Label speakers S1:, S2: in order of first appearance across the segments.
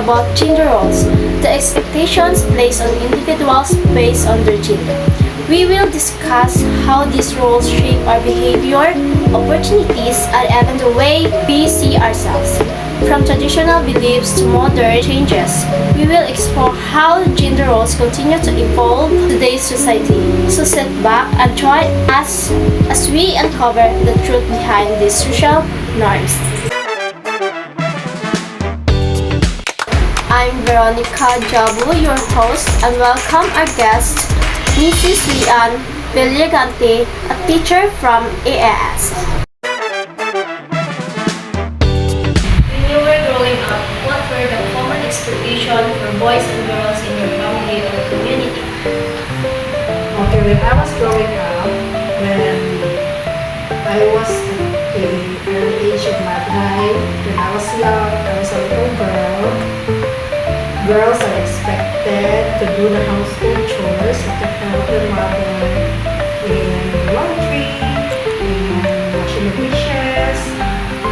S1: about gender roles, the expectations placed on individuals based on their gender. We will discuss how these roles shape our behavior, opportunities, and even the way we see ourselves. From traditional beliefs to modern changes, we will explore how gender roles continue to evolve in today's society. So sit back and join us as we uncover the truth behind these social norms. I'm Veronica Jabu, your host, and welcome our guest, Mrs. Lian Villagante, a teacher from AAS. When you were growing up, what were the common expectations for boys and girls in your family or community?
S2: Okay, when I was growing up, when I was at the early age of my life, when I was young, I was a little girl. Girls are expected to do the household chores, to help their mother in laundry, in washing the dishes,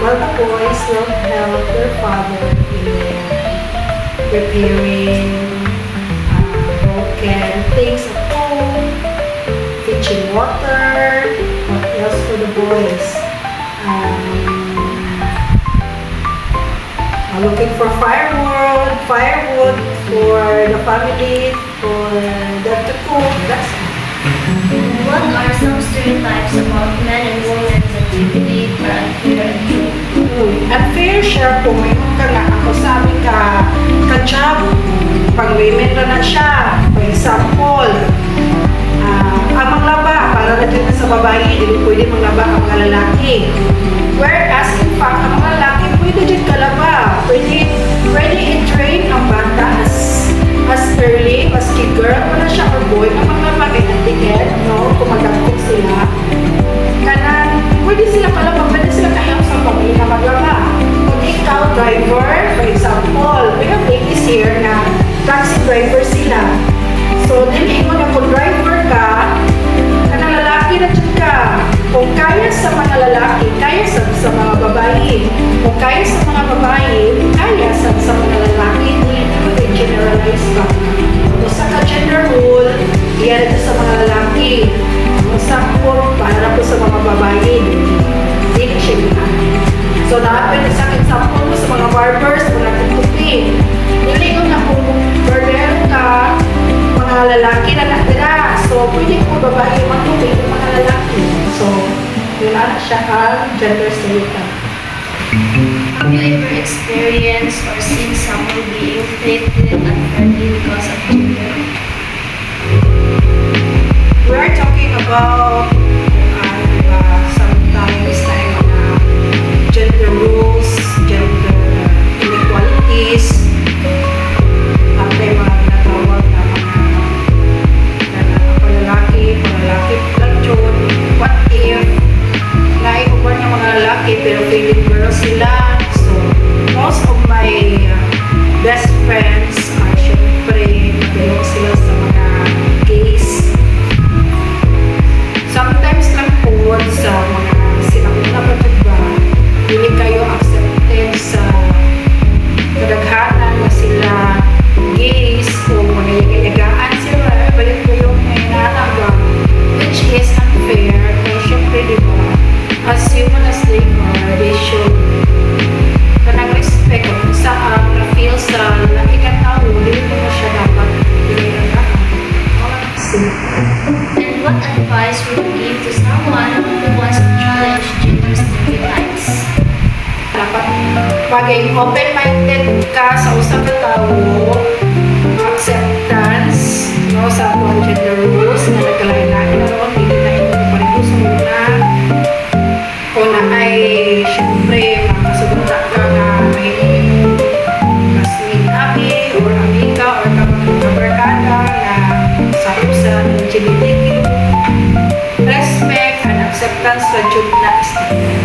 S2: while the boys will help their father in repairing broken things at home, fetching water. What else for the boys? Looking for firewood for the family, for them to cook. That's it.
S1: What are some stereotypes about men and women's activity or unfair and true?
S2: Unfair siya kung may ka nga ako sabi ka-job, pag women na siya. For example, ang maglaba, para na dyan sa babae, hindi pwede maglaba ang mga lalaki. Whereas, in fact, ang mga lalaki, pwede dyan kalaba. Pwede i-train ang bata as early, as girl, wala siya or boy, ang maglaba kay etiquette, no? Kung magagkok sila. Kanan, pwede sila kalaba, pwede sila kahiyang sa pamilya na maglaba. Kung ikaw, driver, for example, we have ladies here na taxi driver sila. So, dili mo na kung driver ka, kanang lalaki na dyan ka. Kung kaya sa mga lalaki, kaya sa mga babae. Kung kaya sa mga babae, kaya sa mga lalaki. Hindi mo i-generalize ka. Kung sa ka-gender rule, iyan ito sa mga lalaki. Kung sa po, para po sa mga babae, hindi na siya ginahan. So, nakapwede sa akin sample mo sa mga barbers, mga tutupi. Dili ko na kung barber ka, mga lalaki na natira. So, pwede ko babae matuloy ng mga lalaki. So, yun na siya ang gender stereotype.
S1: Have you ever experienced or seen someone being treated unfairly because of gender?
S2: We are talking about sometimes na yung mga gender rules, gender inequalities, at may mga natawag na lalaki lang yun. What if naiuban ng mga lalaki pero feeling girls sila? So, most of my best friends are syempre belong sila sa mga gays. Sometimes lang po sa mga sinakuna pa ba, hindi kayo accepted sa kadaghanan na sila gays o mga yagaan sila, balik ko yung nananaga, which is unfair. Eh, syempre, di ba, as human as they are, they should kanang respect kung saan na-feel sa laking tao, hindi mo siya dapat ilayagaan.
S1: And what advice would you give to someone who wants to challenge gender stereotypes?
S2: Dapat maging open-minded ka sa usap na tao, acceptance, no, sa mga gender rules na nagkalain-lain na ron, hindi na ito parehos muna. Kung na ay, syempre, makasugunta ka na may classmate abi, or amiga, or kabarkada na sa LGBTQ. Respect and acceptance sa jud na standard.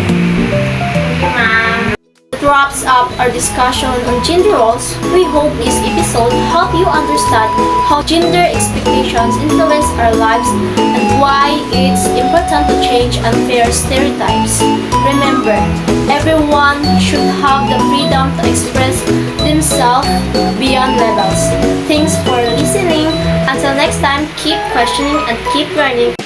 S1: That wraps up our discussion on gender roles. We hope this episode helped you understand how gender expectations influence our lives and why it's important to change unfair stereotypes. Remember, everyone should have the freedom to express themselves beyond levels. Thanks for listening. Until next time, keep questioning and keep learning.